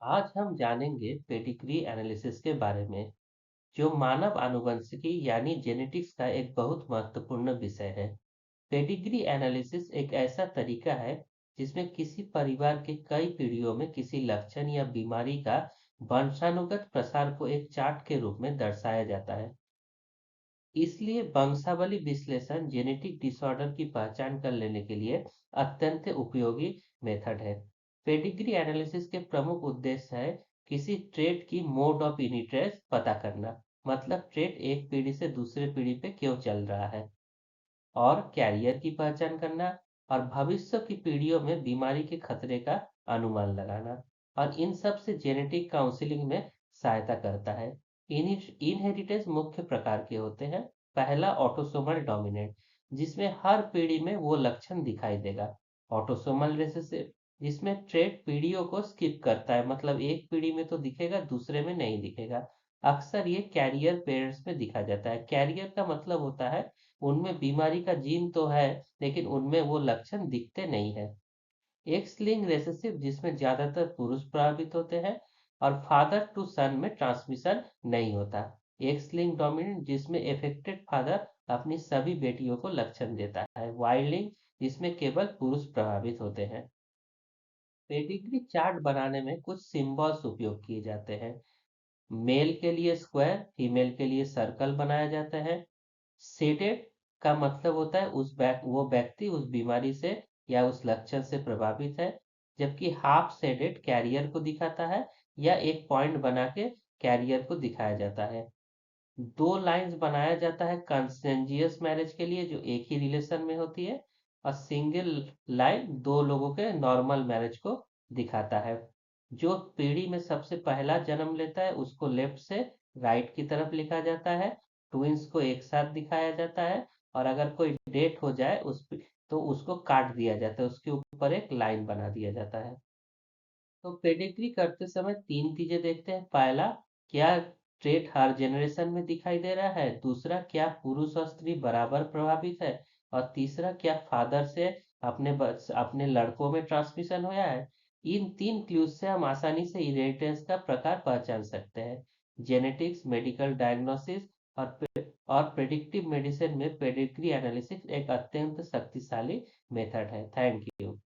आज हम जानेंगे पेडिग्री एनालिसिस के बारे में, जो मानव आनुवंशिकी यानी जेनेटिक्स का एक बहुत महत्वपूर्ण विषय है। पेडिग्री एनालिसिस एक ऐसा तरीका है जिसमें किसी परिवार के कई पीढ़ियों में किसी लक्षण या बीमारी का वंशानुगत प्रसार को एक चार्ट के रूप में दर्शाया जाता है। इसलिए वंशावली विश्लेषण जेनेटिक डिसऑर्डर की पहचान कर लेने के लिए अत्यंत उपयोगी मेथड है। पेडिग्री एनालिसिस के प्रमुख उद्देश्य है किसी ट्रेट की मोड ऑफ इनिट्रेस पता करना, मतलब ट्रेट एक पीढ़ी से दूसरे पीढ़ी पे क्यों चल रहा है, और कैरियर की पहचान करना, और भविष्य की पीढ़ियों में बीमारी के खतरे का अनुमान लगाना। और इन सब से जेनेटिक काउंसलिंग में सहायता करता है। इनहेरिटेंस मुख्य प्रकार के होते हैं। पहला ऑटोसोमल डोमिनेंट, जिसमें हर पीढ़ी में वो लक्षण दिखाई देगा। ऑटोसोमल रिसेसिव, जिसमें ट्रेट पीढ़ियों को स्किप करता है, मतलब एक पीढ़ी में तो दिखेगा दूसरे में नहीं दिखेगा। अक्सर ये कैरियर पेरेंट्स में दिखा जाता है। कैरियर का मतलब होता है उनमें बीमारी का जीन तो है, लेकिन उनमें वो लक्षण दिखते नहीं है। एक्स लिंक्ड रिसेसिव, जिसमें ज्यादातर पुरुष प्रभावित होते हैं, और फादर टू सन में ट्रांसमिशन नहीं होता। एक्स लिंक्ड डोमिनेंट, जिसमें एफेक्टेड फादर अपनी सभी बेटियों को लक्षण देता है। वाई लिंक्ड, जिसमें केवल पुरुष प्रभावित होते हैं। पेडिग्री चार्ट बनाने में कुछ सिंबल्स उपयोग किए जाते हैं। मेल के लिए स्क्वायर, फीमेल के लिए सर्कल बनाया जाता है। सेडेड का मतलब होता है वो व्यक्ति उस बीमारी से या उस लक्षण से प्रभावित है, जबकि हाफ सेडेड कैरियर को दिखाता है, या एक पॉइंट बना के कैरियर को दिखाया जाता है। दो लाइंस बनाया जाता है कंसेंजियस मैरिज के लिए, जो एक ही रिलेशन में होती है, और सिंगल लाइन दो लोगों के नॉर्मल मैरिज को दिखाता है। जो पीढ़ी में सबसे पहला जन्म लेता है उसको लेफ्ट से राइट की तरफ लिखा जाता है। ट्विंस को एक साथ दिखाया जाता है, और अगर कोई डेट हो जाए तो उसको काट दिया जाता है, उसके ऊपर एक लाइन बना दिया जाता है। तो पेडिग्री करते समय तीन चीजें देखते हैं। पहला, क्या ट्रेट हर जनरेशन में दिखाई दे रहा है। दूसरा, क्या पुरुष और स्त्री बराबर प्रभावित है। और तीसरा, क्या फादर से अपने लड़कों में ट्रांसमिशन हुआ है। इन तीन क्लूज से हम आसानी से इनहेरिटेंस का प्रकार पहचान सकते हैं। जेनेटिक्स, मेडिकल डायग्नोसिस और प्रेडिक्टिव मेडिसिन में पेडिग्री एनालिसिस एक अत्यंत शक्तिशाली मेथड है। Thank you.